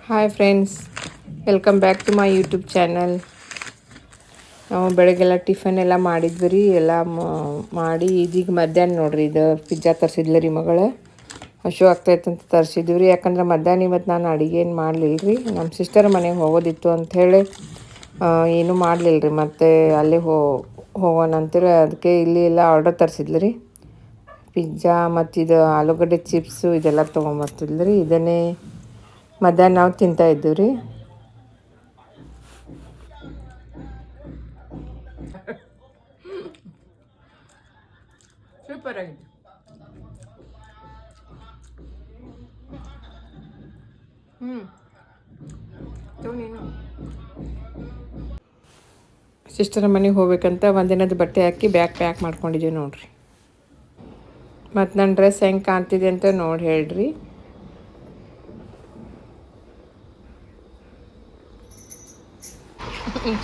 Hi friends, welcome back to my YouTube channel. ನಾವು ಬೆಳಗ್ಗೆಲ್ಲ tiffin ಎಲ್ಲ ಮಾಡಿದ್ವಿ ರೀ. ಎಲ್ಲ ಮಾಡಿ ಇದೀಗ ಮಧ್ಯಾಹ್ನ ನೋಡ್ರಿ, ಇದು ಪಿಜ್ಜಾ ತರಿಸಿದ್ಲ ರೀ ಮಗಳು. ಹಶು ಆಗ್ತಾಯಿತ್ತು ಅಂತ ತರಿಸಿದ್ವಿ ರೀ. ಯಾಕಂದ್ರೆ ಮಧ್ಯಾಹ್ನ ಇವತ್ತು ನಾನು ಅಡುಗೆ ಏನು ಮಾಡಲಿಲ್ಲ ರೀ. ನಮ್ಮ ಸಿಸ್ಟರ್ ಮನೆಗೆ ಹೋಗೋದಿತ್ತು ಅಂಥೇಳಿ ಏನೂ ಮಾಡಲಿಲ್ಲ ರೀ. ಮತ್ತು ಅಲ್ಲಿ ಹೋಗೋಣ ಅಂತೀರಿ, ಅದಕ್ಕೆ ಇಲ್ಲಿ ಎಲ್ಲ ಆರ್ಡರ್ ತರಿಸಿದ್ಲು ರೀ. ಪಿಜ್ಜಾ ಮತ್ತು ಇದು ಆಲೂಗಡ್ಡೆ ಚಿಪ್ಸು ಇದೆಲ್ಲ ತೊಗೊಂಬರ್ತಿದ್ಲು ರೀ. ಇದನ್ನೇ ಮಧ್ಯಾಹ್ನ ನಾವು ತಿಂತಾಯಿದ್ದೀವಿ ರೀ. ಸೂಪರ್ ಆಗಿದೆ. ನೀನು ಸಿಸ್ಟರ್ ಮನೆಗೆ ಹೋಗ್ಬೇಕಂತ ಒಂದಿನದ ಬಟ್ಟೆ ಹಾಕಿ ಬ್ಯಾಗ್ ಪ್ಯಾಕ್ ಮಾಡ್ಕೊಂಡಿದ್ದೀವಿ ನೋಡ್ರಿ. ಮತ್ತು ನನ್ನ ಡ್ರೆಸ್ ಹೆಂಗೆ ಕಾಣ್ತಿದೆ ಅಂತ ನೋಡಿ ಹೇಳ್ರಿ.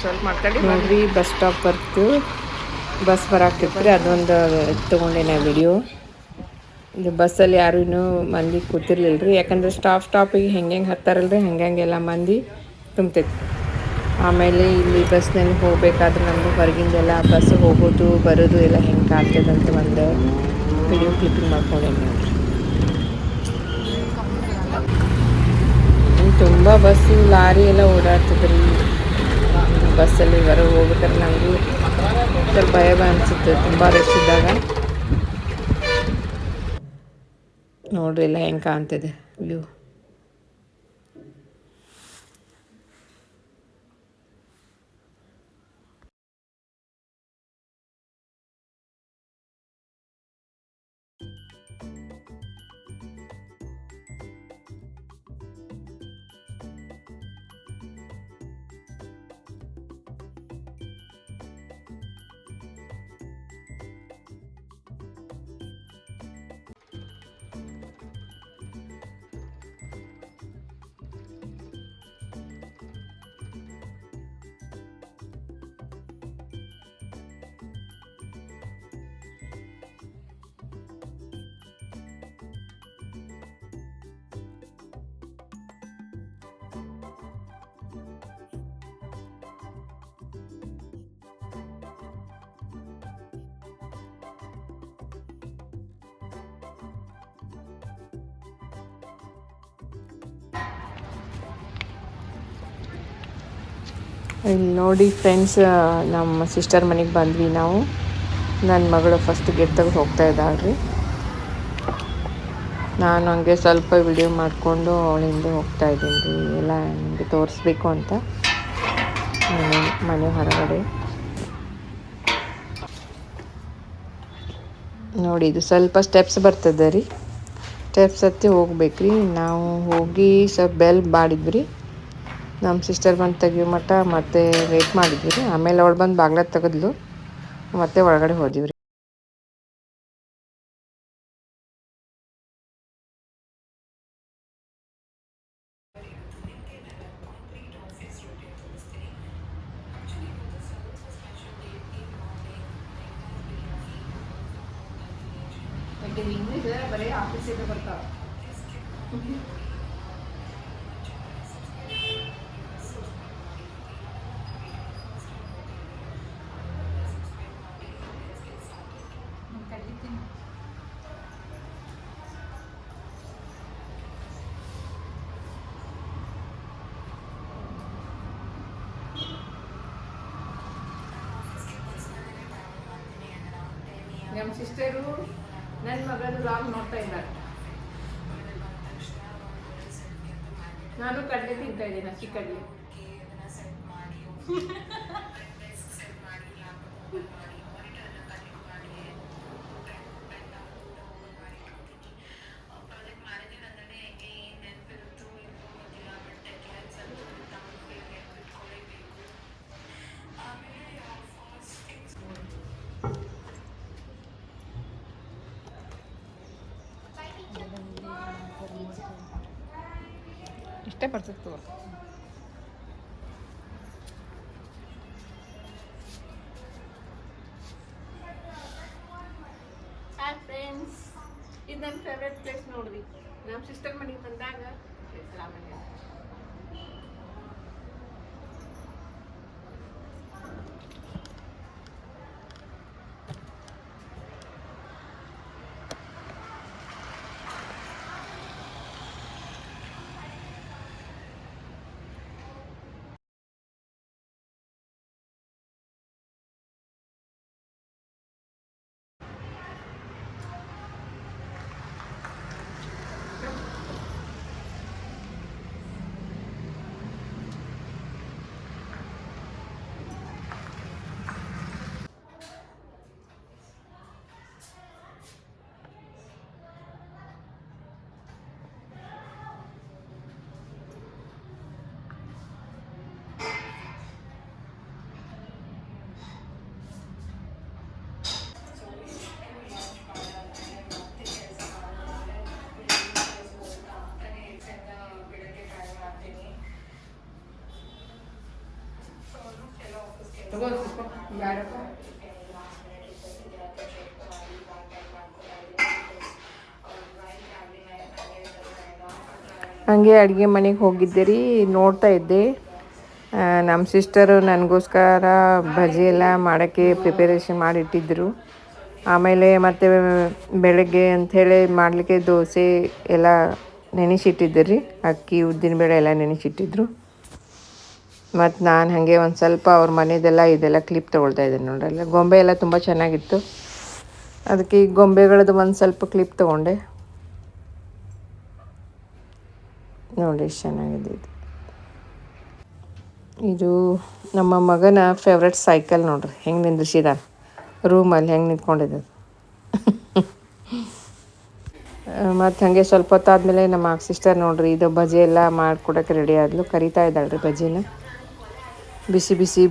ಸ್ವಲ್ಪ ಮಾತಾಡಿ ನೋಡ್ರಿ. ಬಸ್ ಸ್ಟಾಪ್ ಬರ್ತು, ಬಸ್ ಬರಾಕ್ತಿತ್ತು ರೀ. ಅದೊಂದು ತೊಗೊಂಡೆ ವಿಡಿಯೋ. ಇದು ಬಸ್ಸಲ್ಲಿ ಯಾರೂ ಇನ್ನೂ ಮಂದಿ ಕೂತಿರ್ಲಿಲ್ಲ ರೀ. ಯಾಕಂದರೆ ಸ್ಟಾಪಿಗೆ ಹೆಂಗೆ ಹತ್ತಾರಲ್ಲ ರೀ, ಹಂಗೆಲ್ಲ ಮಂದಿ ತುಂಬ್ತೈತಿ. ಆಮೇಲೆ ಇಲ್ಲಿ ಬಸ್ನಲ್ಲಿ ಹೋಗ್ಬೇಕಾದ್ರೆ ನಮ್ಮದು ಹೊರಗಿಂದೆಲ್ಲ ಬಸ್ ಹೋಗೋದು ಬರೋದು ಎಲ್ಲ ಹೆಂಗೆ ಕಾಣ್ತದಂತ ಒಂದು ವಿಡಿಯೋ ಕ್ಲಿಪ್ಪಿಂಗ್ ಮಾಡ್ಕೊಂಡೆ ನೋಡ್ರಿ. ತುಂಬ ಬಸ್ಸು ಲಾರಿ ಎಲ್ಲ ಓಡಾಡ್ತಿದ್ರಿ. ಬಸ್ಸಲ್ಲಿ ಹೊರಗೆ ಹೋಗ್ಬೇಕಾದ್ರೆ ನನಗೂ ಸ್ವಲ್ಪ ಭಯ ಅನಿಸುತ್ತೆ, ತುಂಬ ರಶ್ ಇದ್ದಾಗ. ನೋಡ್ರಿ ಎಲ್ಲ ಹೆಂಗೆ ಕಾಣ್ತಿದೆ ವ್ಯೂ. ಇಲ್ಲಿ ನೋಡಿ ಫ್ರೆಂಡ್ಸ್, ನಮ್ಮ ಸಿಸ್ಟರ್ ಮನೆಗೆ ಬಂದ್ವಿ ನಾವು. ನನ್ನ ಮಗಳು ಫಸ್ಟ್ ಗೇಟ್ ತೆಗೆದು ಹೋಗ್ತಾ ಇದ್ದಾಳೆ ರೀ. ನಾನು ಹಂಗೆ ಸ್ವಲ್ಪ ವಿಡಿಯೋ ಮಾಡಿಕೊಂಡು ಅವಳಿಂದ ಹೋಗ್ತಾ ಇದ್ದೀನಿ ರೀ. ಎಲ್ಲ ನಿಮಗೆ ತೋರಿಸ್ಬೇಕು ಅಂತ ಮನೆ ಹೊರಗಡೆ ನೋಡಿ. ಇದು ಸ್ವಲ್ಪ ಸ್ಟೆಪ್ಸ್ ಬರ್ತದೆ ರೀ. ಸ್ಟೆಪ್ಸ್ ಹತ್ತಿ ಹೋಗ್ಬೇಕು ರೀ. ನಾವು ಹೋಗಿ ಸ್ವಲ್ಪ ಬೆಲ್ ಮಾಡಿದ್ವಿ. ನಮ್ಮ ಸಿಸ್ಟರ್ ಬಂದು ತೆಗಿಯೋ ಮಟ್ಟ ಮತ್ತೆ ವೆಯ್ಟ್ ಮಾಡಿದ್ವಿ ರೀ. ಆಮೇಲೆ ಅವಳು ಬಂದು ಬಾಗ್ಲ ತೆಗೆದ್ಲು, ಮತ್ತೆ ಒಳಗಡೆ ಹೋದಿವಿ ರೀ. ಬರೀ ಆಫೀಸಿಗೆ ಬರ್ತಾವೆ. ನಮ್ಮ ಸಿಸ್ಟರು ನನ್ನ ಮಗನ ವ್ಲಾಗ್ ನೋಡ್ತಾ ಇದ್ದಾರೆ. ನಾನು ಕಡಲೆ ತಿಂತಾ ಇದ್ದೀನಿ, ಹಸಿ ಕಡಲೆ. ಇಷ್ಟೇ ಬರ್ತಿತ್ತು. ಹಾಯ್ ಫ್ರೆಂಡ್ಸ್, ಇದು ನನ್ನ ಫೇವ್ರೆಟ್ ಪ್ಲೇಸ್ ನೋಡ್ರಿ. ನಮ್ಮ ಸಿಸ್ಟರ್ ಮನೆಗೆ ಬಂದಾಗ ರಾಮಣ್ಣ ಹಂಗೆ ಅಡುಗೆ ಮನೆಗೆ ಹೋಗಿದ್ದೆ ರೀ, ನೋಡ್ತಾ ಇದ್ದೆ. ನಮ್ಮ ಸಿಸ್ಟರು ನನಗೋಸ್ಕರ ಬಜ್ಜಿ ಎಲ್ಲ ಮಾಡೋಕ್ಕೆ ಪ್ರಿಪರೇಷನ್ ಮಾಡಿಟ್ಟಿದ್ದರು. ಆಮೇಲೆ ಮತ್ತು ಬೆಳಗ್ಗೆ ಅಂಥೇಳಿ ಮಾಡಲಿಕ್ಕೆ ದೋಸೆ ಎಲ್ಲ ನೆನೆಸಿಟ್ಟಿದ್ದೆ ರೀ. ಅಕ್ಕಿ ಉದ್ದಿನಬೇಳೆ ಎಲ್ಲ ನೆನೆಸಿಟ್ಟಿದ್ರು. ಮತ್ತು ನಾನು ಹಾಗೆ ಒಂದು ಸ್ವಲ್ಪ ಅವ್ರ ಮನೆಯದೆಲ್ಲ ಇದೆಲ್ಲ ಕ್ಲಿಪ್ ತೊಗೊಳ್ತಾ ಇದ್ದೆ ನೋಡ್ರಲ್ಲ. ಗೊಂಬೆ ಎಲ್ಲ ತುಂಬ ಚೆನ್ನಾಗಿತ್ತು, ಅದಕ್ಕೆ ಈ ಗೊಂಬೆಗಳದ್ದು ಒಂದು ಸ್ವಲ್ಪ ಕ್ಲಿಪ್ ತೊಗೊಂಡೆ. ನೋಡಿ ಎಷ್ಟು ಚೆನ್ನಾಗಿದೆ ಇದು. ಇದು ನಮ್ಮ ಮಗನ ಫೇವ್ರೆಟ್ ಸೈಕಲ್ ನೋಡ್ರಿ, ಹೆಂಗೆ ನಿಂದ್ರಿಸಿದಾನೆ ರೂಮಲ್ಲಿ, ಹೆಂಗೆ ನಿಂತ್ಕೊಂಡಿದ್ದು. ಮತ್ತು ಹಾಗೆ ಸ್ವಲ್ಪ ಹೊತ್ತಾದಮೇಲೆ ನಮ್ಮ ಸಿಸ್ಟರ್ ನೋಡ್ರಿ ಇದು ಬಜ್ಜಿ ಎಲ್ಲ ಮಾಡಿಕೊಡೋಕೆ ರೆಡಿ ಆದಳು. ಕರಿತಾ ಇದ್ದಾಳ್ರಿ ಬಜ್ಜಿನ. ಬಿಸಿ ಬಿಸಿ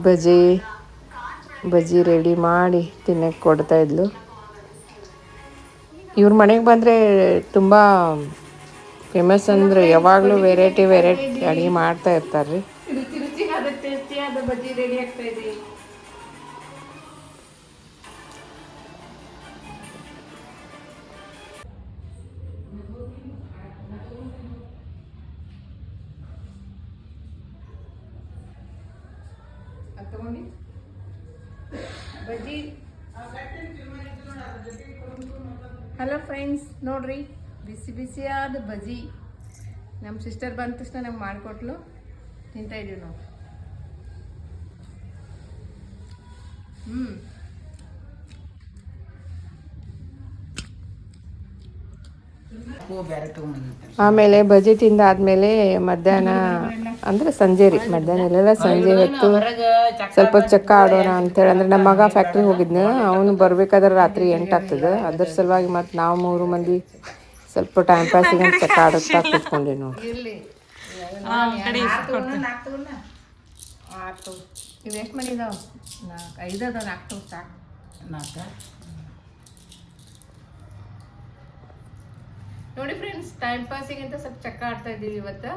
ಬಜ್ಜಿ ರೆಡಿ ಮಾಡಿ ತಿನ್ನಕ್ಕೆ ಕೊಡ್ತಾಯಿದ್ಲು. ಇವ್ರ ಮನೆಗೆ ಬಂದರೆ ತುಂಬ ಫೇಮಸ್ ಅಂದರೆ ಯಾವಾಗಲೂ ವೆರೈಟಿ ಅಡುಗೆ ಮಾಡ್ತಾ ಇರ್ತಾರೆ ರೀ. ಟೇಸ್ಟಿಯಾದ ಬಜ್ಜಿ ರೆಡಿ ಆಗ್ತಾ ಇದೆ. ಬಜ್ಜಿ. ಹಲೋ ಫ್ರೆಂಡ್ಸ್, ನೋಡ್ರಿ ಬಿಸಿ ಬಿಸಿಯಾದ ಬಜ್ಜಿ ನಮ್ಮ ಸಿಸ್ಟರ್ ಬಂದ ತಕ್ಷಣ ನಮ್ಗೆ ಮಾಡಿಕೊಟ್ಲು, ತಿಂತಾ ಇದೀವಿ ನಾವು. ಆಮೇಲೆ ಬಜ್ಜಿ ತಿಂದಾದ್ಮೇಲೆ ಮಧ್ಯಾಹ್ನ ಅಂದರೆ ಸಂಜೆ ರೀ, ಮಧ್ಯಾಹ್ನ ಎಲ್ಲ ಸಂಜೆ ಹೊತ್ತು ಸ್ವಲ್ಪ ಚಕ್ಕ ಆಡೋಣ ಅಂತೇಳಿ, ಅಂದರೆ ನಮ್ಮ ಮಗ ಫ್ಯಾಕ್ಟ್ರಿಗೆ ಹೋಗಿದ್ನ, ಅವನು ಬರಬೇಕಾದ್ರೆ ರಾತ್ರಿ 8 ಆಗ್ತದೆ. ಅದ್ರ ಸಲುವಾಗಿ ಮತ್ತು ನಾವು 3 ಮಂದಿ ಸ್ವಲ್ಪ ಟೈಮ್ ಪಾಸಿಗೆ ಚಕ್ಕ ಆಡುತ್ತಾ ಕೂತ್ಕೊಂಡೆ ನೋಡಿ. ಇವು ಎಷ್ಟು ಮನೆ ಇದಾವೆ? 5 ಅದಾವೆ, 4 ಸಾಕು. 4 ನೋಡಿ ಫ್ರೆಂಡ್ಸ್, ಟೈಮ್ ಪಾಸಿಗೆ ಅಂತ ಸ್ವಲ್ಪ ಚಕ್ಕ ಆಡ್ತಾ ಇದ್ದೀವಿ ಇವತ್ತು.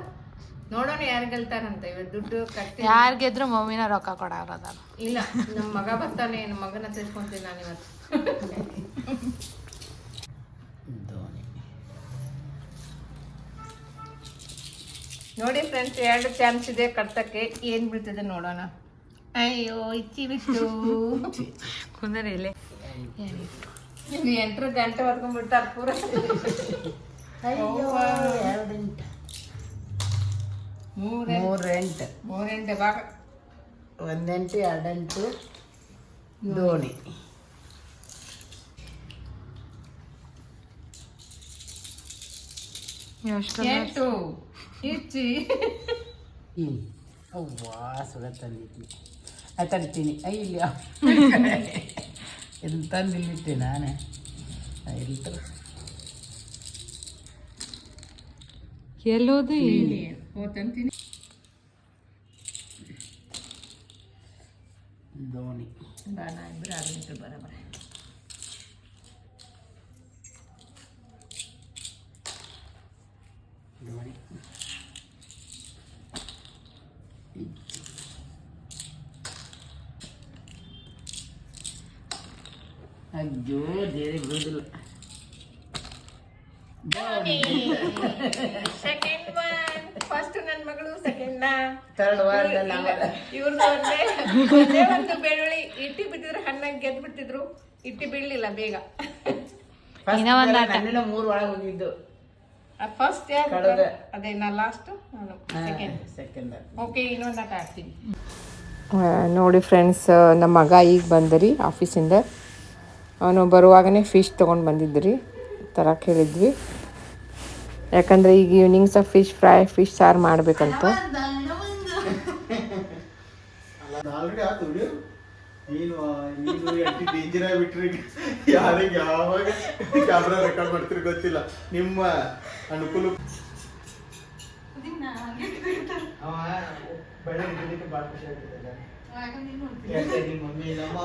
ನೋಡೋಣ ಯಾರು ಗೆಲ್ತಾರಂತ. ಇವತ್ತು ದುಡ್ಡು ಕಟ್ಟಿ ಯಾರು ಗೆದ್ರು ಮಮ್ಮಿನ ರೊಕ್ಕ ಕೊಡೋದ. ಇಲ್ಲ, ನಮ್ಮ ಮಗ ಬರ್ತಾನೆ, ನಮ್ಮ ಮಗನ ತಿಳ್ಕೊಂತೀನಿ ನಾನು ಇವತ್ತು. ನೋಡಿ ಫ್ರೆಂಡ್ಸ್, 2 ಚಾನ್ಸ್ ಇದೆ ಕಟ್ತಕ್ಕೆ. ಏನು ಬೀಳ್ತದೆ ನೋಡೋಣ. ಅಯ್ಯೋ ಇಚ್ಚಿ ಬಿಟ್ಟು ಕುಂದರೆ ಇಲ್ಲೇ ನೀವು 8 ಗಂಟೆ ಹೊತ್ಕೊಂಡ್ಬಿಡ್ತಾರೆ ಪೂರ. 3 ಗಂಟೆ ಭಾಗ 1 ಗಂಟೆ 2 ಗಂಟೆ ದೋಣಿ. ಎಷ್ಟು ಇಚ್ಚಿ ಅವ್ವಾ ಸುಳ ತಂದಿದ್ದೀನಿ, ತರ್ತೀನಿ. ಇಲ್ಲ ಇಲ್ಲಿ ತಂದಿಲ್ಲಿಟ್ಟೆ ನಾನೇ. ಇಲ್ಲಿ ಎಲ್ಲೋದು ಹೋಗ್ತಂತೀನಿ. ದೋಣಿ ಬಾಣ ಇಬ್ಬರು ಆಗಲಿಕ್ಕೆ ಬರಬರ. ದೋಣಿ ಅಯ್ಯೋ ದೇರಿ ಬಿಡೋದಿಲ್ಲ. Second one. ಫಸ್ಟ್ ನನ್ನ ಮಗಳು, ಸೆಕೆಂಡ್ ನಾ. ಥರ್ಡ್ ಒನ್ ಇವ್ರದ್ದು ಒಂದೇ ಒಂದು ಬೆಳ್ಳುಳ್ಳಿ ಇಟ್ಟಿ ಬಿಟ್ಟಿದ್ರು, ಹಣ್ಣಾಗಿ ಗೆದ್ದು ಬಿಡ್ತಿದ್ರು. ಇಟ್ಟಿ ಬೀಳಲಿಲ್ಲ ಬೇಗ. ನನ್ನೆಲ್ಲ 3 ಒಳಗೆ ಹೋಗಿದ್ದು. ಫಸ್ಟ್ ಅದೇ ನಾ ಲಾಸ್ಟ್, ಸೆಕೆಂಡ್. ಓಕೆ, ಇನ್ನೊಂದು ಆಟ ಆಡ್ತೀನಿ. ನೋಡಿ ಫ್ರೆಂಡ್ಸ್, ನಮ್ಮ ಮಗ ಈಗ ಬಂದರಿ ಆಫೀಸಿಂದ. ಅವನು ಬರುವಾಗನೇ ಫಿಶ್ ತೊಗೊಂಡು ಬಂದಿದ್ರಿ, ತರಕ್ಕೆ ಹೇಳಿದ್ವಿ. ಯಾಕಂದರೆ ಈಗ ಈವ್ನಿಂಗ್ ಸಹ ಫಿಶ್ ಫ್ರೈ, ಫಿಶ್ ಸಾರು ಮಾಡಬೇಕಂತ. ಡೇಂಜರ್ ಆಗಿಬಿಟ್ರಿ. ಯಾರಿಗೆ ಯಾವಾಗ ಕ್ಯಾಮ್ರಾ ರೆಕಾರ್ಡ್ ಮಾಡ್ತೀರಿ ಗೊತ್ತಿಲ್ಲ. ನಿಮ್ಮ ಅನುಕೂಲ ಬೆಳಗ್ಗೆ ಭಾಳ ಖುಷಿ ಆಗ್ತದೆ. ನಿಮ್ಮ ಮಮ್ಮಿ ನಮ್ಮ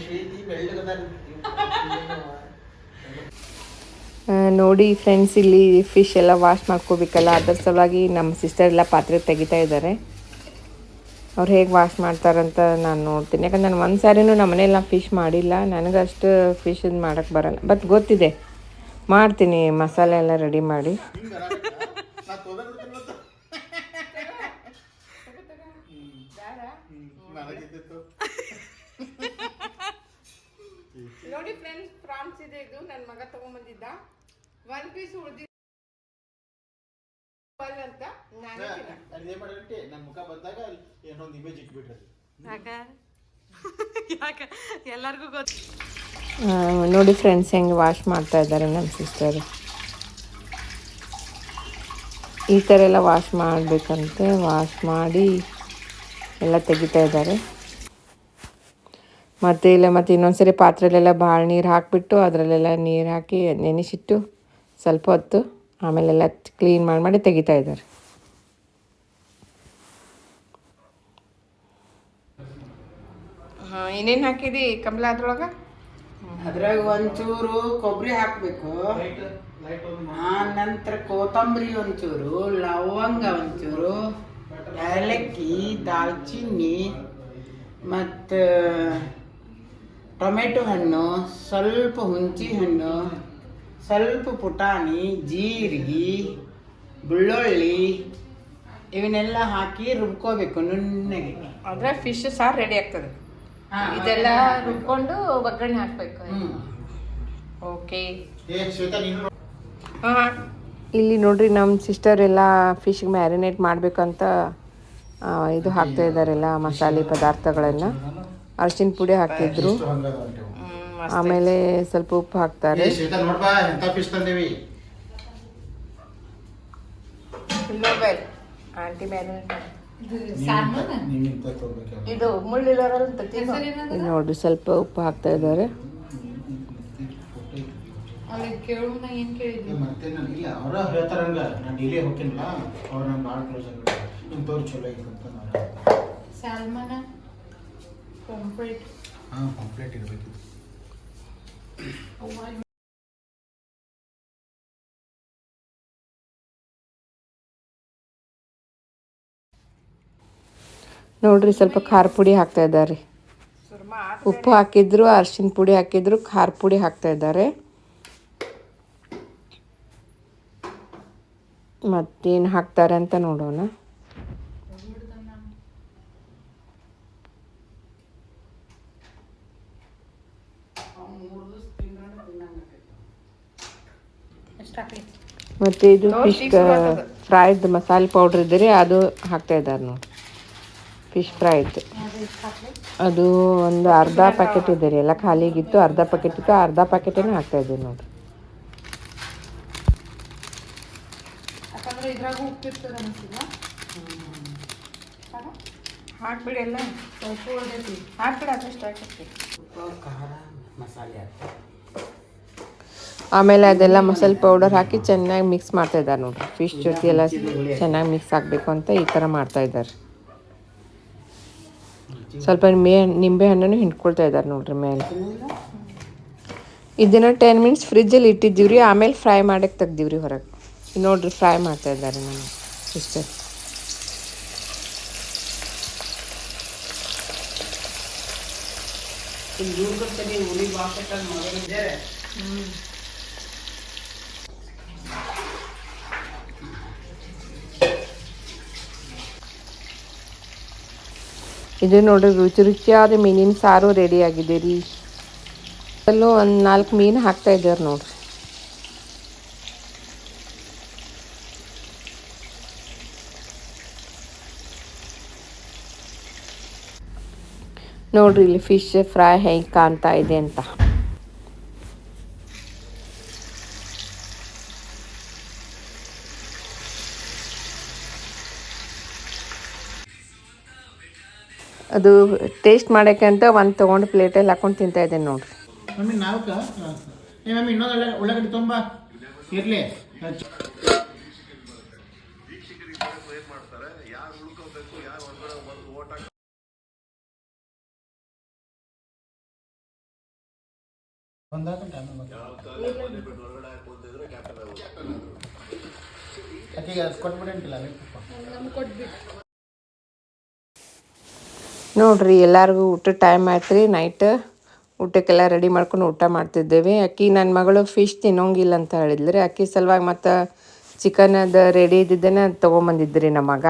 ಶ್ವೇತಿ ಬೆಳ್ಳಗದಾರ. ನೋಡಿ ಫ್ರೆಂಡ್ಸ್, ಇಲ್ಲಿ ಫಿಶ್ ಎಲ್ಲ ವಾಶ್ ಮಾಡ್ಕೋಬೇಕಲ್ಲ, ಅದರ ಸಲುವಾಗಿ ನಮ್ಮ ಸಿಸ್ಟರ್ ಎಲ್ಲ ಪಾತ್ರೆ ತೆಗಿತಾ ಇದ್ದಾರೆ. ಅವ್ರು ಹೇಗೆ ವಾಶ್ ಮಾಡ್ತಾರಂತ ನಾನು ನೋಡ್ತೀನಿ. ಯಾಕಂದ್ರೆ ನಾನು ಒಂದು ಸಾರಿನೂ ನಮ್ಮ ಮನೇಲಿ ಫಿಶ್ ಮಾಡಿಲ್ಲ, ನನಗಷ್ಟು ಫಿಶ್ ಮಾಡೋಕ್ಕೆ ಬರಲ್ಲ. ಬಟ್ ಗೊತ್ತಿದೆ, ಮಾಡ್ತೀನಿ ಮಸಾಲೆ ಎಲ್ಲ ರೆಡಿ ಮಾಡಿ. ನೋಡಿ ಫ್ರೆಂಡ್ಸ್, ಪ್ರಾನ್ಸ್ ಇದೆ, ಇದು ನನ್ನ ಮಗ ತಗೊಂಡ್ಬಂದಿದ್ದ. 1 ಪೀಸ್ ಉಳಿದಿಲ್ಲ ಅಂತ ನನ್ನ ಮುಖ ಬಂದಾಗ ಏನೊಂದು ಇಮೇಜ್ ಇಟ್ಬಿಟ್ರೆ ಎಲ್ಲರಿಗೂ ಗೊತ್ತು. ನೋಡಿ ಫ್ರೆಂಡ್ಸ್ ಹೆಂಗೆ ವಾಶ್ ಮಾಡ್ತಾ ಇದ್ದಾರೆ ನಮ್ಮ ಸಿಸ್ಟರು. ಈ ಥರ ಎಲ್ಲ ವಾಶ್ ಮಾಡಬೇಕಂತೆ. ವಾಶ್ ಮಾಡಿ ಎಲ್ಲ ತೆಗಿತಾ ಇದ್ದಾರೆ. ಮತ್ತು ಇನ್ನೊಂದ್ಸರಿ ಪಾತ್ರೆಲೆಲ್ಲ ಭಾಳ ನೀರು ಹಾಕಿಬಿಟ್ಟು ಅದರಲ್ಲೆಲ್ಲ ನೀರು ಹಾಕಿ ನೆನೆಸಿಟ್ಟು ಸ್ವಲ್ಪ ಹೊತ್ತು ಆಮೇಲೆಲ್ಲ ಕ್ಲೀನ್ ಮಾಡಿ ತೆಗಿತಾ ಇದ್ದಾರೆ. ಏನೇನು ಹಾಕಿದಿ ಕಮಲ ಅದ್ರೊಳಗೆ? ಅದ್ರಾಗ ಒಂಚೂರು ಕೊಬ್ಬರಿ ಹಾಕಬೇಕು, ನಂತರ ಕೊತ್ತಂಬರಿ ಒಂಚೂರು, ಲವಂಗ ಒಂಚೂರು, ಏಲಕ್ಕಿ, ದಾಲ್ಚಿನ್ನಿ ಮತ್ತು ಟೊಮೆಟೊ ಹಣ್ಣು, ಸ್ವಲ್ಪ ಹುಂಚಿ ಹಣ್ಣು, ಸ್ವಲ್ಪ ಪುಟಾಣಿ, ಜೀರಿಗೆ, ಬೆಳ್ಳುಳ್ಳಿ ಇವನ್ನೆಲ್ಲ ಹಾಕಿ ರುಬ್ಕೋಬೇಕು ನುಣ್ಣಗೆ. ಆದರೆ ಫಿಶ್ ಸಾರು ರೆಡಿ ಆಗ್ತದೆ. ಇದೆಲ್ಲ ರುಬ್ಕೊಂಡು ಒಗ್ಗರಣೆ ಹಾಕಬೇಕು. ಓಕೆ. ಹಾಂ, ಇಲ್ಲಿ ನೋಡ್ರಿ ನಮ್ಮ ಸಿಸ್ಟರ್ ಎಲ್ಲ ಫಿಶ್ಗೆ ಮ್ಯಾರಿನೇಟ್ ಮಾಡಬೇಕಂತ ಇದು ಹಾಕ್ತಾ ಇದ್ದಾರೆಲ್ಲ ಮಸಾಲೆ ಪದಾರ್ಥಗಳನ್ನು. ಅರಿಶಿನ ಪುಡಿ ಹಾಕಿದ್ರು, ಆಮೇಲೆ ಸ್ವಲ್ಪ ಉಪ್ಪು ಹಾಕ್ತಾರೆ. ಆಂಟಿ ಮ್ಯಾರಿನೇಟ್ ಇದು ನೋಡ್ರಿ ಸ್ವಲ್ಪ ಉಪ್ಪು ಹಾಕ್ತಾ ಇದ್ದಾರೆ. ಮತ್ತೆ ನಾನು ಇಲ್ಲ ಅವರ ಹೇಳ್ತಾರಂಗ ನಾನು ಇಲ್ಲೇ ಹೋಗ್ತೀನಿಲ್ಲ, ಅವ್ರು ನಾನು ಭಾಳ ಕ್ಲೋಸ್ ಆಗಿಲ್ಲ, ಇಂಥವ್ರು ಚಲೋ ಆಗಿತ್ತು ಅಂತ ಸ್ಯಾಲ್ಮನ್ ಪಾಂಪ್ಲೆಟ್. ಹಾಂ, ಪಾಂಪ್ಲೆಟ್ ಇರಬೇಕಿತ್ತು. ನೋಡ್ರಿ ಸ್ವಲ್ಪ ಖಾರ ಪುಡಿ ಹಾಕ್ತಾ ಇದ್ದಾರೆ. ಉಪ್ಪು ಹಾಕಿದ್ರು, ಅರಿಶಿನ ಪುಡಿ ಹಾಕಿದ್ರು, ಖಾರ ಪುಡಿ ಹಾಕ್ತಾ ಇದ್ದಾರೆ. ಮತ್ತೇನು ಹಾಕ್ತಾರೆ ಅಂತ ನೋಡೋಣ. ಮತ್ತು ಇದು ಫಿಶ್ ಫ್ರೈಡ್ ಮಸಾಲೆ ಪೌಡ್ರ್ ಇದ್ದರೆ ಅದು ಹಾಕ್ತಾ ಇದ್ದಾರೆ ನೋಡಿ. ಫಿಶ್ ಫ್ರೈಡ್ ಅದು ಒಂದು ಅರ್ಧ ಪ್ಯಾಕೆಟ್ ಇದೆ ರೀ, ಎಲ್ಲ ಖಾಲಿಗಿತ್ತು, ಅರ್ಧ ಪ್ಯಾಕೆಟ್ ಇತ್ತು, ಅರ್ಧ ಪ್ಯಾಕೆಟೇನು ಹಾಕ್ತಾ ಇದ್ದೀವಿ ನೋಡಿ. ಹಾಕ್ಬಿಡಿ ಎಲ್ಲ ಸ್ವಲ್ಪ ಉಳಿದೈತಿ, ಹಾಕ್ಬಿಡಿ ಅದಷ್ಟು ಹಾಕಿ. ಮಸಾಲೆ ಆಮೇಲೆ ಅದೆಲ್ಲ ಮಸಾಲೆ ಪೌಡರ್ ಹಾಕಿ ಚೆನ್ನಾಗಿ ಮಿಕ್ಸ್ ಮಾಡ್ತಾ ಇದ್ದಾರೆ ನೋಡ್ರಿ. ಫಿಶ್ ಜೊತೆ ಎಲ್ಲ ಚೆನ್ನಾಗಿ ಮಿಕ್ಸ್ ಆಗಬೇಕು ಅಂತ ಈ ಥರ ಮಾಡ್ತಾ ಇದ್ದಾರೆ. ಸ್ವಲ್ಪ ನಿಂಬೆ ಹಣ್ಣನ್ನು ಹಿಂಡ್ಕೊಳ್ತಾ ಇದ್ದಾರೆ ನೋಡ್ರಿ ಮೇಲೆ. ಇದನ್ನು 10 ಮಿನಿಟ್ಸ್ ಫ್ರಿಜ್ಜಲ್ಲಿ ಇಟ್ಟಿದ್ದೀವಿ ರೀ, ಆಮೇಲೆ ಫ್ರೈ ಮಾಡೋಕ್ಕೆ ತೆಗ್ದೀವಿ ರೀ ಹೊರಗೆ. ನೋಡ್ರಿ ಫ್ರೈ ಮಾಡ್ತಾ ಇದ್ದಾರೆ ನಮ್ಮ ಸಿಸ್ಟರ್. ಇದು ನೋಡ್ರಿ ರುಚಿಯಾದ ಮೀನಿನ ಸಾರು ರೆಡಿ ಆಗಿದೆ ರೀ. ಅಲ್ಲೂ ಒಂದು 4 ಮೀನು ಹಾಕ್ತಾ ಇದ್ದಾರೆ ನೋಡ್ರಿ. ನೋಡ್ರಿ ಇಲ್ಲಿ ಫಿಶ್ ಫ್ರೈ ಹೇಗೆ ಕಾಣ್ತಾ ಇದೆ ಅಂತ. ಅದು ಟೇಸ್ಟ್ ಮಾಡೋಕ್ಕೆ ಅಂತ ಒಂದು ತೊಗೊಂಡು ಪ್ಲೇಟಲ್ಲಿ ಹಾಕೊಂಡು ತಿಂತಾ ಇದ್ದೇನೆ ನೋಡ್ರಿ. ಮಮ್ಮಿ ನಾಲ್ಕ ಮಮ್ಮಿ ಇನ್ನೊಂದು ಉಳ್ಳಾಗಡ್ಡಿ ತುಂಬ ಇರಲಿ. ನೋಡಿರಿ ಎಲ್ಲರಿಗೂ ಊಟ ಟೈಮ್ ಆಯ್ತು ರೀ. ನೈಟ್ ಊಟಕ್ಕೆಲ್ಲ ರೆಡಿ ಮಾಡ್ಕೊಂಡು ಊಟ ಮಾಡ್ತಿದ್ದೇವೆ. ಅಕ್ಕಿ ನನ್ನ ಮಗಳು ಫಿಶ್ ತಿನ್ನೋಂಗಿಲ್ಲ ಅಂತ ಹೇಳಿದ್ಲು ರೀ. ಅಕ್ಕಿ ಸಲುವಾಗಿ ಮತ್ತು ಚಿಕನದು ರೆಡಿ ಇದ್ದಿದ್ದೇನೆ ತೊಗೊಂಬಂದಿದ್ರಿ ನಮ್ಮ ಮಗ.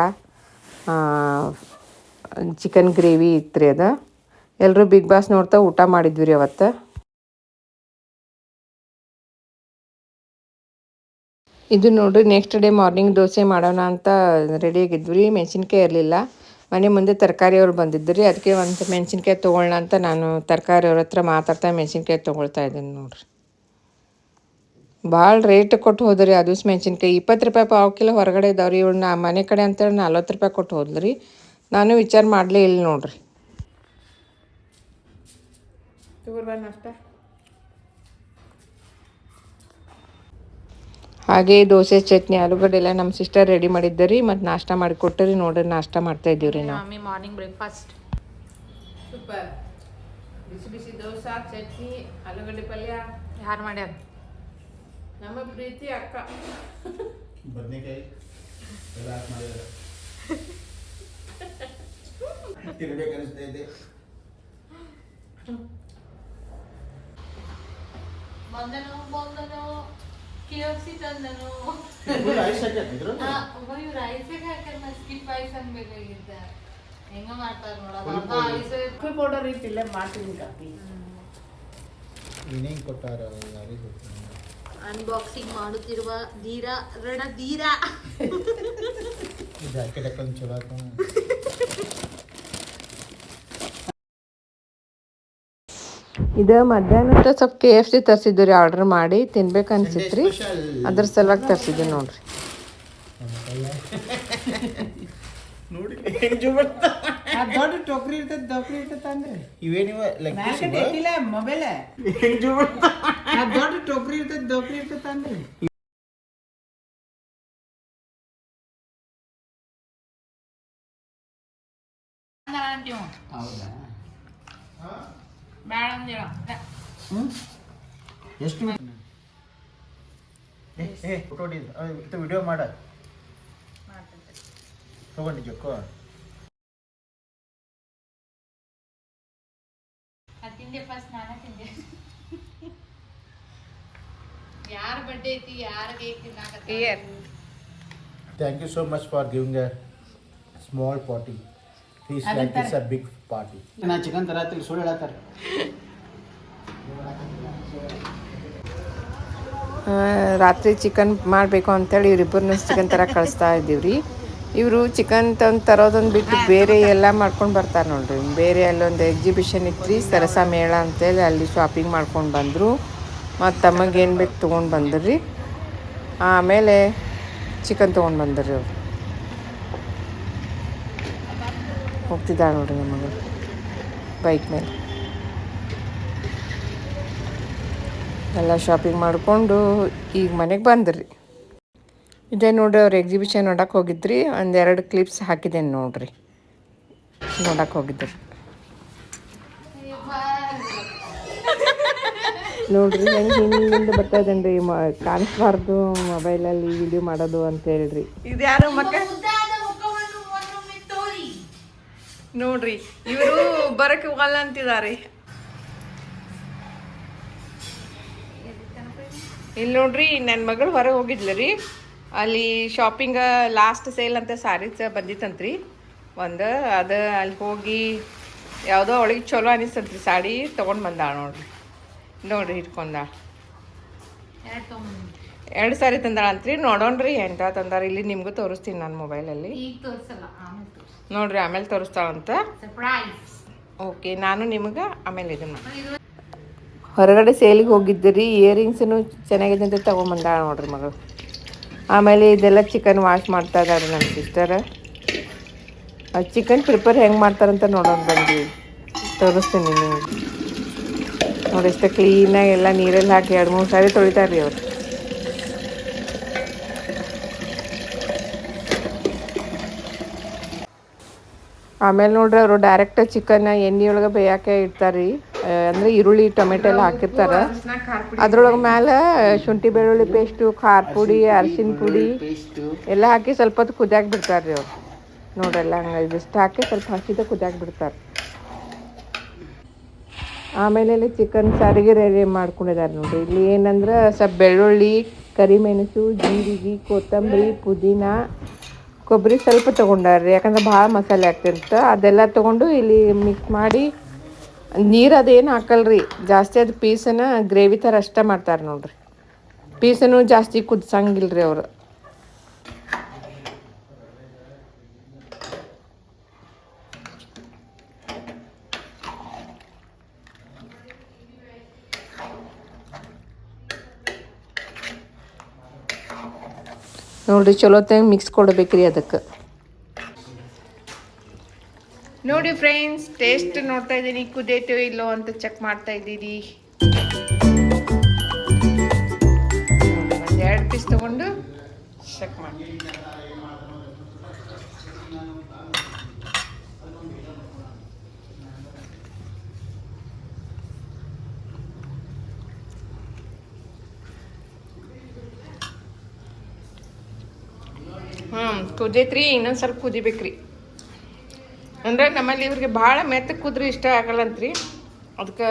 ಚಿಕನ್ ಗ್ರೇವಿ ಇತ್ತು ರೀ ಅದು. ಎಲ್ಲರೂ ಬಿಗ್ ಬಾಸ್ ನೋಡ್ತಾ ಊಟ ಮಾಡಿದ್ವಿ ರೀ ಅವತ್ತು. ಇದು ನೋಡಿರಿ ನೆಕ್ಸ್ಟ್ ಡೇ ಮಾರ್ನಿಂಗ್ ದೋಸೆ ಮಾಡೋಣ ಅಂತ ರೆಡಿ ಆಗಿದ್ವಿ ರೀ. ಮೆಣಸಿನ್ಕಾಯಿ ಇರಲಿಲ್ಲ. ಮನೆ ಮುಂದೆ ತರಕಾರಿ ಅವ್ರು ಬಂದಿದ್ದರು ರೀ. ಅದಕ್ಕೆ ಒಂದು ಮೆಣಸಿನ್ಕಾಯಿ ತೊಗೊಳ್ಳೋಣ ಅಂತ ನಾನು ತರಕಾರಿ ಅವ್ರ ಹತ್ರ ಮಾತಾಡ್ತಾ ಮೆಣಸಿನ್ಕಾಯಿ ತೊಗೊಳ್ತಾ ಇದ್ದೀನಿ ನೋಡಿರಿ. ಭಾಳ ರೇಟ್ ಕೊಟ್ಟು ಹೋದ್ರಿ ಅದು ಮೆಣಸಿನ್ಕಾಯಿ. 20 ರೂಪಾಯಿ ಪಾವು ಕಿಲೋ ಹೊರಗಡೆ ಇದ್ದಾವೆ ರೀ. ಇವಳು ಮನೆ ಕಡೆ ಅಂತೇಳಿ 40 ರೂಪಾಯಿ ಕೊಟ್ಟು ಹೋದ್ಲು ರೀ. ನಾನು ವಿಚಾರ ಮಾಡಲೇ ಇಲ್ಲ ನೋಡಿರಿ. ಹಾಗೆ ದೋಸೆ ಚಟ್ನಿ ಆಲೂಗಡ್ಡೆ ಎಲ್ಲ ನಮ್ಮ ಸಿಸ್ಟರ್ ರೆಡಿ ಮಾಡಿದ್ದರಿ. ಮತ್ತು ನಾಷ್ಟ ಮಾಡಿ ಕೊಟ್ಟರಿ. ನೋಡ್ರಿ ನಾಷ್ಟ ಮಾಡ್ತಾ ಇದ್ದೀವಿ ರೀ ನಾವು. Mummy morning breakfast super. ಬಿಸಿ ಬಿಸಿ ದೋಸೆ ಚಟ್ನಿ ಆಲೂಗಡ್ಡೆ ಪಲ್ಯ. ಯಾರು ಮಾಡ್ಯಾರ? ನಮ್ಮ ಪ್ರೀತಿ ಅಕ್ಕ. ಬದನೆಕಾಯಿ ಎಲ್ಲ ಹಾಕಿ ಮಾಡಿದ್ದಾರೆ. ತಿನ್ಬೇಕು ಅನಿಸ್ತಾ ಇದೆ. ಬಂದನು KFC ತಂದನು. ರೈಸ್ ಹಾಕಿದ್ರು ರೈಸಿಗೆ ಹಾಕ್ಯಾರ. ಸ್ಕಿಪ್ ರೈಸ್ ಅನ್ಬೇಕಾಗಿದ್ದ. ಹೆಂಗ ಮಾಡ್ತಾರ ನೋಡೋದು. ಪೌಡರ್ ಇಟ್ಟಿಲ್ಲ ಮಾಡ್ತೀನಿ ಕಾಪಿ. ವಿನೇಂಗ್ ಕೊಟ್ಟಾರ ಯಾರಿಗೆ ಅನ್ಬಾಕ್ಸಿಂಗ್ ಮಾಡುತ್ತಿರುವ ಧೀರಾ ಜಾಕೆಟ್ ಹಾಕೊಂಡು ಚಲೋ ಹಾಕೊಂಡು. ಇದು ಮಧ್ಯಾಹ್ನ ಸ್ವಲ್ಪ KFC ತರಿಸಿದ್ದು ರೀ. ಆರ್ಡರ್ ಮಾಡಿ ತಿನ್ಬೇಕು ಅನ್ಸಿತ್ತು ರೀ. ಅದ್ರ ಸಲುವಾಗಿ ತರಿಸಿದ್ದು ನೋಡ್ರಿ. ನೋಡಿ ದೊಡ್ಡ ಟೋಕ್ರಿ ಇರ್ತದೆ ಅಂದ್ರೆ ಇವೇನಿವ ಮೊಬೈಲ್ ದೊಡ್ಡ ಟೋಕ್ರಿ ಇರ್ತದೆ ಅಂದ್ರೆ ಹೌದಾ? ಬೇಡ ಅಂದೇಳ. ಎಷ್ಟು ಫೋಟೋ ವಿಡಿಯೋ ಮಾಡ ತಗೊಂಡಿದ್ದಕ್ಕೋ. ತಿಂದೆ ಫಸ್ಟ್ ನಾನೇ ತಿಂದೆ. ಯಾರ ಬರ್ಡೇ ಐತಿ ಯಾರ ಕೇಕ್ ತಿನ್ನಾಕ. Thank you so much for giving a small party. Please like this a big party. ನಾ ಚಿಕನ್ ತರತ್ತಿಲ್ಲ ಸುಳ್ಳು ಹೇಳತ್ತಾರ. ರಾತ್ರಿ ಚಿಕನ್ ಮಾಡಬೇಕು ಅಂತೇಳಿ ಇವರಿಬ್ಬರನ್ನ ಚಿಕನ್ ತರ ಕಳಿಸ್ತಾ ಇದ್ದೀವಿ ರೀ. ಇವರು ಚಿಕನ್ ತರೋದೊಂದು ಬಿಟ್ಟು ಬೇರೆ ಎಲ್ಲ ಮಾಡ್ಕೊಂಡು ಬರ್ತಾರೆ ನೋಡ್ರಿ. ಬೇರೆ ಅಲ್ಲೊಂದು ಎಕ್ಸಿಬಿಷನ್ ಇತ್ತು ರೀ, ಸರಸ ಮೇಳ ಅಂತೇಳಿ. ಅಲ್ಲಿ ಶಾಪಿಂಗ್ ಮಾಡ್ಕೊಂಡು ಬಂದರು. ಮತ್ತು ತಮಗೆ ಏನು ಬೇಕು ತೊಗೊಂಡು ಬಂದ್ರಿ. ಆಮೇಲೆ ಚಿಕನ್ ತೊಗೊಂಡು ಬಂದ್ರಿ ಅವ್ರು. ಹೋಗ್ತಿದ್ದಾಳೆ ನೋಡ್ರಿ ನಮಗೆ ಬೈಕ್ ಮೇಲೆ. ಎಲ್ಲ ಶಾಪಿಂಗ್ ಮಾಡಿಕೊಂಡು ಈಗ ಮನೆಗೆ ಬಂದ್ರಿ. ಇದೇ ನೋಡ್ರಿ ಅವ್ರು ಎಕ್ಸಿಬಿಷನ್ ನೋಡಕ್ಕೆ ಹೋಗಿದ್ರಿ. ಒಂದೆರಡು ಕ್ಲಿಪ್ಸ್ ಹಾಕಿದ್ದೇನೆ ನೋಡ್ರಿ. ನೋಡಕ್ಕೆ ಹೋಗಿದ್ರಿ ನೋಡ್ರಿ. ಹೆಂಗೆ ಹಿಂದಿಂದ ಬರ್ತಾ ಇದ್ದೇನೆ ರೀ. ಕಾಣಿಸ್ಬಾರ್ದು ಮೊಬೈಲಲ್ಲಿ ವಿಡಿಯೋ ಮಾಡೋದು ಅಂತ ಹೇಳ್ರಿ. ಇದು ಯಾರು ಮಕ್ಕ ನೋಡ್ರಿ. ಇವರು ಬರಕ್ಕೆ ಹೋಗಲ್ಲ ಅಂತಿದ್ದಾರೆ. ಇಲ್ಲಿ ನೋಡ್ರಿ ನನ್ನ ಮಗಳು ಹೊರಗೆ ಹೋಗಿದ್ಲು ರೀ. ಅಲ್ಲಿ ಶಾಪಿಂಗ್ ಲಾಸ್ಟ್ ಸೇಲ್ ಅಂತ ಸಾರೀಸ್ ಬಂದಿತ್ತಂತ್ರಿ ಒಂದು. ಅದು ಅಲ್ಲಿ ಹೋಗಿ ಯಾವುದೋ ಅವಳಿಗೆ ಚಲೋ ಅನಿಸ್ತಂತ್ರಿ ಸಾಡಿ ತೊಗೊಂಡು ಬಂದಾಳ ನೋಡ್ರಿ ಇಟ್ಕೊಂಡಾಳ. 2 ಸಾರಿ ತಂದಾಳ ಅಂತ್ರಿ. ನೋಡೋಣ್ರಿ ಎಂತ ತಂದಾರ. ಇಲ್ಲಿ ನಿಮಗೂ ತೋರಿಸ್ತೀನಿ ನಾನು ಮೊಬೈಲಲ್ಲಿ. ನೋಡ್ರಿ ಆಮೇಲೆ ತೋರಿಸ್ತಾಳಂತ. ಓಕೆ, ನಾನು ನಿಮಗೆ ಆಮೇಲೆ ಇದನ್ನ ಹೊರಗಡೆ ಸೇಲಿಗೆ ಹೋಗಿದ್ದಿರಿ. ಇಯರಿಂಗ್ಸೂ ಚೆನ್ನಾಗಿದೆ ಅಂತ ತೊಗೊಂಬಂದಾಳ ನೋಡ್ರಿ ಮಗಳು. ಆಮೇಲೆ ಇದೆಲ್ಲ ಚಿಕನ್ ವಾಶ್ ಮಾಡ್ತಾ ಇದ್ದಾರೆ ನಮ್ಮ ಸಿಸ್ಟರ್. ಚಿಕನ್ ಪ್ರಿಪೇರ್ ಹೆಂಗೆ ಮಾಡ್ತಾರಂತ ನೋಡೋಣ ಬಂದು ತೋರಿಸ್ತೀನಿ ನೀವು. ನೋಡಿ ಎಷ್ಟು ಕ್ಲೀನಾಗಿ ಎಲ್ಲ ನೀರಲ್ಲಿ ಹಾಕಿ 2-3 ಸಾರಿ ತೊಳಿತಾರೆ ರೀ ಅವ್ರು. ಆಮೇಲೆ ನೋಡ್ರಿ ಅವರು ಡೈರೆಕ್ಟ್ ಚಿಕನ್ ಎಣ್ಣೆಯೊಳಗೆ ಬೇಯಕ್ಕೆ ಇಡ್ತಾರೆ ರೀ. ಅಂದರೆ ಈರುಳ್ಳಿ ಟೊಮೆಟೊ ಎಲ್ಲ ಹಾಕಿರ್ತಾರೆ. ಅದ್ರೊಳಗೆ ಮೇಲೆ ಶುಂಠಿ ಬೆಳ್ಳುಳ್ಳಿ ಪೇಸ್ಟು, ಖಾರ ಪುಡಿ, ಅರಿಶಿನ ಪುಡಿ ಎಲ್ಲ ಹಾಕಿ ಸ್ವಲ್ಪ ಹೊತ್ತು ಕುದಿಯಾಕೆ ಬಿಡ್ತಾರೆ ರೀ ಅವ್ರು. ನೋಡ್ರಲ್ಲ ಹಂಗೆ ಇದಿಷ್ಟು ಹಾಕಿ ಸ್ವಲ್ಪ ಹಸಿದ ಕುದಿಯಾಕೆ ಬಿಡ್ತಾರೆ. ಆಮೇಲೆ ಇಲ್ಲಿ ಚಿಕನ್ ಸಾರಿಗೆ ರೆಡಿ ಮಾಡ್ಕೊಂಡಿದ್ದಾರೆ ನೋಡಿರಿ. ಇಲ್ಲಿ ಏನಂದ್ರೆ ಸ್ವಲ್ಪ ಬೆಳ್ಳುಳ್ಳಿ, ಕರಿಮೆಣಸು, ಜೀರಿಗೆ, ಕೊತ್ತಂಬರಿ, ಪುದೀನ, ಕೊಬ್ಬರಿ ಸ್ವಲ್ಪ ತೊಗೊಂಡಾರ್ರಿ. ಯಾಕಂದ್ರೆ ಭಾಳ ಮಸಾಲೆ ಆಗ್ತಿರುತ್ತೆ. ಅದೆಲ್ಲ ತೊಗೊಂಡು ಇಲ್ಲಿ ಮಿಕ್ಸ್ ಮಾಡಿ, ನೀರು ಅದೇನು ಹಾಕಲ್ರಿ ಜಾಸ್ತಿ. ಅದು ಪೀಸನ್ನು ಗ್ರೇವಿ ಥರ ಅಷ್ಟೇ ಮಾಡ್ತಾರೆ ನೋಡಿರಿ. ಪೀಸನ್ನು ಜಾಸ್ತಿ ಕುದಿಸಂಗಿಲ್ರಿ ಅವರು. ನೋಡಿರಿ ಚಲೋ ತಂಗ ಮಿಕ್ಸ್ ಕೊಡ್ಬೇಕ್ರಿ ಅದಕ್ಕೆ. ನೋಡಿ ಫ್ರೆಂಡ್ಸ್, ಟೇಸ್ಟ್ ನೋಡ್ತಾ ಇದ್ದೀನಿ, ಕುದೈತೋ ಇಲ್ಲೋ ಅಂತ ಚೆಕ್ ಮಾಡ್ತಾ ಇದ್ದೀರಿ. ಒಂದು 2 ಪೀಸ್ ತಗೊಂಡು ಚೆಕ್ ಮಾಡಿ. ಕುದೈತ್ರಿ, ಇನ್ನೊಂದು ಸ್ವಲ್ಪ ಕುದಿಬೇಕ್ರಿ. ಅಂದ್ರೆ ನಮ್ಮಲ್ಲಿ ಇವ್ರಿಗೆ ಭಾಳ ಮೆತ್ತಗೆ ಕುದ್ರೆ ಇಷ್ಟ ಆಗಲ್ಲಂತ್ರಿ. ಅದಕ್ಕೆ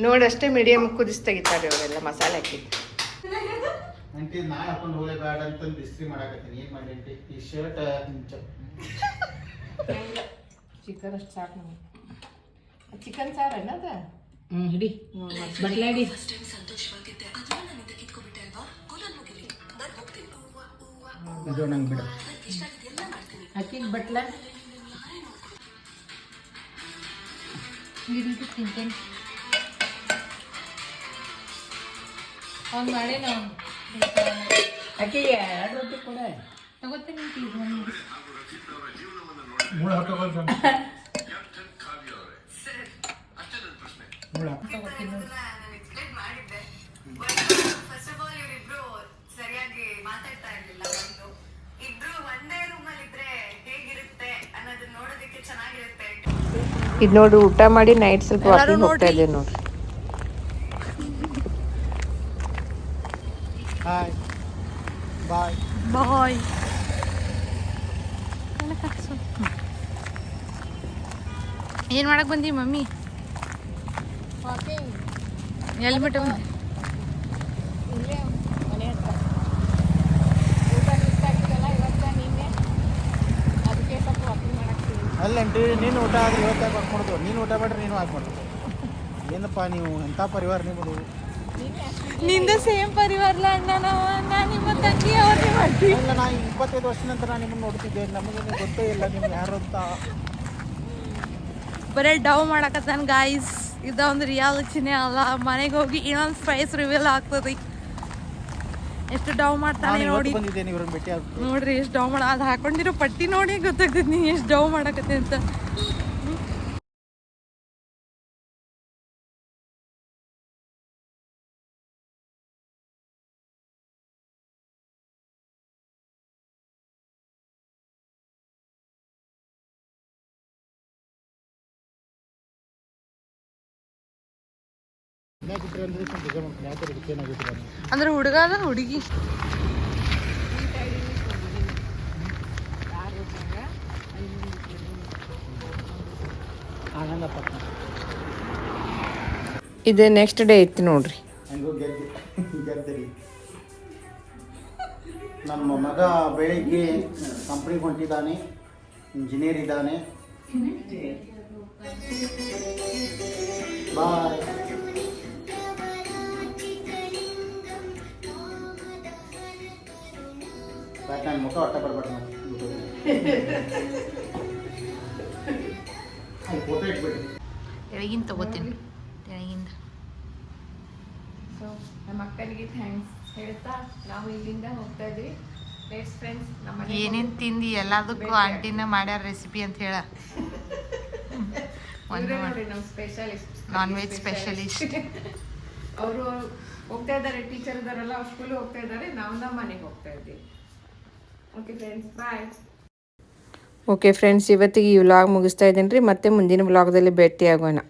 ನೋಡಿ ಅಷ್ಟೇ ಮೀಡಿಯಮ್ ಕುದಿಸಿ ತೆಗಿತಾರೆ ಅವರೆಲ್ಲ ಮಸಾಲೆ ಹಾಕಿದ್ದು. ಅಂಟಿ ನಾ ಹಾಕೊಂಡು ಹೋಗಲೇ ಬೇಡ ಅಂತ ಇಸ್ತ್ರಿ ಮಾಡಾಕತ್ತೀನಿ. ಏನು ಮಾಡಿ ಅಂಟಿ ಈ ಶರ್ಟ್ ಚಿಕನ್ ಅಷ್ಟು ಸಾಕು ನಮಗೆ. ಚಿಕನ್ ಸಾರು ಏನದ? ಹಿಡಿ ಬಟ್ಲಾಡಿ. ಇದು ನಂಗೆ ಬಿಡು ಅಕ್ಕಿಗೆ ಬಟ್ಲ ತಿಂತೇನೆ. ಅವ್ನು ಮಾಡೇ ನಾವು ಅಕ್ಕಿಗೆ 2 ರೊಟ್ಟಿ ಕೊಡ. ತಗೋತೀನಿ. ಮೂಳ ಹಾಕೋದು ಮೂಳ ಫಸ್ಟ್ ಆಫ್ ಆಲ್ ಇವರಿಬ್ರು ಸರಿಯಾಗಿ ಮಾತಾಡ್ತಾ ಇರ್ಲಿಲ್ಲ. ಇಬ್ರು ಒಂದೇ ರೂಮಲ್ಲಿ ಇದ್ರೆ ಹೇಗಿರುತ್ತೆ ಅನ್ನೋದನ್ನ ನೋಡೋದಕ್ಕೆ ಚೆನ್ನಾಗಿರುತ್ತೆ. ಇದು ನೋಡಿ ಊಟ ಮಾಡಿ ನೈಟ್ ಸ್ವಲ್ಪ ವಾಕಿಂಗ್ ಹೋಗ್ತಾ ಇದ್ದೇವೆ ನೋಡ್ರಿ. ಹಾಯ್ ಬಾಯ್ ಬಾಯ್. ಏನು ಮಾಡಕ್ ಬಂದಿ ಮಮ್ಮಿ? ಎಲ್ಲಿ ಬಿಟ್ಟು ಬಂದಿ? ಅಲ್ಲಂಟಿ ನೀನು ಊಟ ಆದ್ರೆ ಇವತ್ತು ಹಾಕ್ಕೊಡ್ದು. ನೀನು ಊಟ ಮಾಡ್ರಿ ನೀನು ಹಾಕ್ಕೊಡ್ದು. ಏನಪ್ಪ ನೀವು ಎಂಥ ಪರಿವಾರ ನಿಮ್ಮದು? ನಿಂದ ಸೇಮ್ ಪರಿವಾರಲ್ಲ ಅಣ್ಣ. ನಾನು ನಿಮ್ಮ ತಂಗಿ ಅವ್ರಿಗೆ ಮಾಡ್ತೀವಿ. ಇಲ್ಲ, ನಾನು 25 ವರ್ಷ ನಂತರ ನಾನು ನಿಮ್ಮನ್ನು ನೋಡ್ತಿದ್ದೆ. ನಮಗೆ ಗೊತ್ತೇ ಇಲ್ಲ ನೀವು ಯಾರು ಅಂತ. ಬರೀ ಡವ್ ಮಾಡಕತ್ತಾನ ಗಾಯ್ಸ್. ಇದೊಂದು ರಿಯಾಲಿಟಿನೇ ಅಲ್ಲ. ಮನೆಗೆ ಹೋಗಿ ಇನ್ನೊಂದು ಪ್ರೈಸ್ ರಿವೀಲ್ ಆಗ್ತದೆ. ಎಷ್ಟು ಡವ್ ಮಾಡ್ತಾನೆ ನೋಡಿ. ಬಂದಿದ್ದೇನೆ ಇವ್ರನ್ನ ಭೇಟಿ ಆಗ್ತದೆ. ನೋಡ್ರಿ ಎಷ್ಟು ಡವ್ ಮಾಡ. ಅದು ಹಾಕೊಂಡಿರೋ ಪಟ್ಟಿ ನೋಡಿ ಗೊತ್ತಾಗ್ತದೆ ನೀ ಎಷ್ಟು ಡವ್ ಮಾಡಕತ್ತೆ ಅಂತ. ಅಂದ್ರೆ ಹುಡುಗ ಅದ ಹುಡುಗಿ. ಇದು ನೆಕ್ಸ್ಟ್ ಡೇ ಐತಿ ನೋಡ್ರಿ. ಹಂಗೂ ಗೆದ್ದಿರಿ. ನಮ್ಮ ಮಗ ಬೆಳಿಗ್ಗೆ ಕಂಪ್ನಿಗೆ ಹೊಂಟಿದ್ದಾನೆ. ಇಂಜಿನಿಯರ್ ಇದ್ದಾನೆ. ಬಾಯ್. ನನ್ನ ಮುಖ ಹೊಟ್ಟೆ ಬರ್ಬೇಡ. ಫೋಟೋ ಇಟ್ಬಿಟ್ಟು ತೆಳಗಿಂದ ತಗೋತೀನಿ. ತೆಳಗಿಂದ. ಸೊ ನಮ್ಮ ಅಕ್ಕನಿಗೆ ಥ್ಯಾಂಕ್ಸ್ ಹೇಳ್ತಾ ನಾವು ಇಲ್ಲಿಂದ ಹೋಗ್ತಾ ಇದ್ವಿ. ಲೆಟ್ಸ್ ಫ್ರೆಂಡ್ಸ್, ನಮ್ಮ ಏನೇನು ತಿಂದು ಎಲ್ಲದಕ್ಕೂ ಆಂಟಿನ ಮಾಡ್ಯಾರ ರೆಸಿಪಿ ಅಂತ ಹೇಳ. ನೋಡಿ ನಮ್ಮ ಸ್ಪೆಷಲಿಸ್ಟ್, ನಾನ್ ವೆಜ್ ಸ್ಪೆಷಲಿಸ್ಟ್. ಅವರು ಹೋಗ್ತಾ ಇದ್ದಾರೆ, ಟೀಚರ್ ಇದ್ದಾರಲ್ಲ, ಅವ್ರ ಸ್ಕೂಲ್ ಹೋಗ್ತಾ ಇದ್ದಾರೆ. ನಾವು ನಮ್ಮ ಮನೆಗೆ ಹೋಗ್ತಾ ಇದ್ದೀವಿ. ಓಕೆ ಫ್ರೆಂಡ್ಸ್, ಬಾಯ್. ಓಕೆ ಫ್ರೆಂಡ್ಸ್, ಇವತ್ತಿಗೆ ಈ ವ್ಲಾಗ್ ಮುಗಿಸ್ತಾ ಇದ್ದೀನಿ ರೀ. ಮತ್ತೆ ಮುಂದಿನ ವ್ಲಾಗ್ದಲ್ಲಿ ಭೇಟಿ ಆಗೋಣ.